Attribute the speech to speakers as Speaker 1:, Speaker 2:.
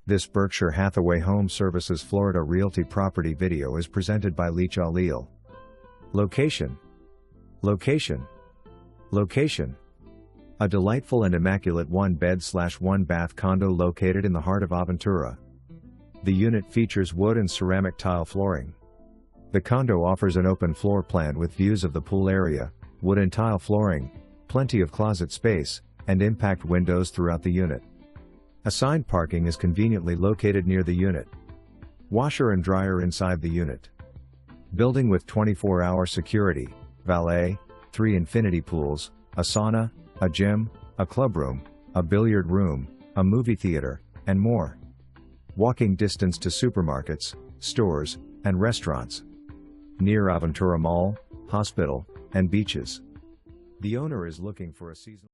Speaker 1: This Berkshire Hathaway HomeServices Florida Realty property video is presented by Leach Alil. Location. Location. Location. A delightful and immaculate one-bed/one-bath condo located in the heart of Aventura. The unit features wood and ceramic tile flooring. The condo offers an open floor plan with views of the pool area, wood and tile flooring, plenty of closet space, and impact windows throughout the unit. Assigned parking is conveniently located near the unit. Washer and dryer inside the unit. Building with 24-hour security, valet, 3 infinity pools, a sauna, a gym, a clubroom, a billiard room, a movie theater, and more. Walking distance to supermarkets, stores, and restaurants. Near Aventura Mall, hospital, and beaches. The owner is looking for a seasonal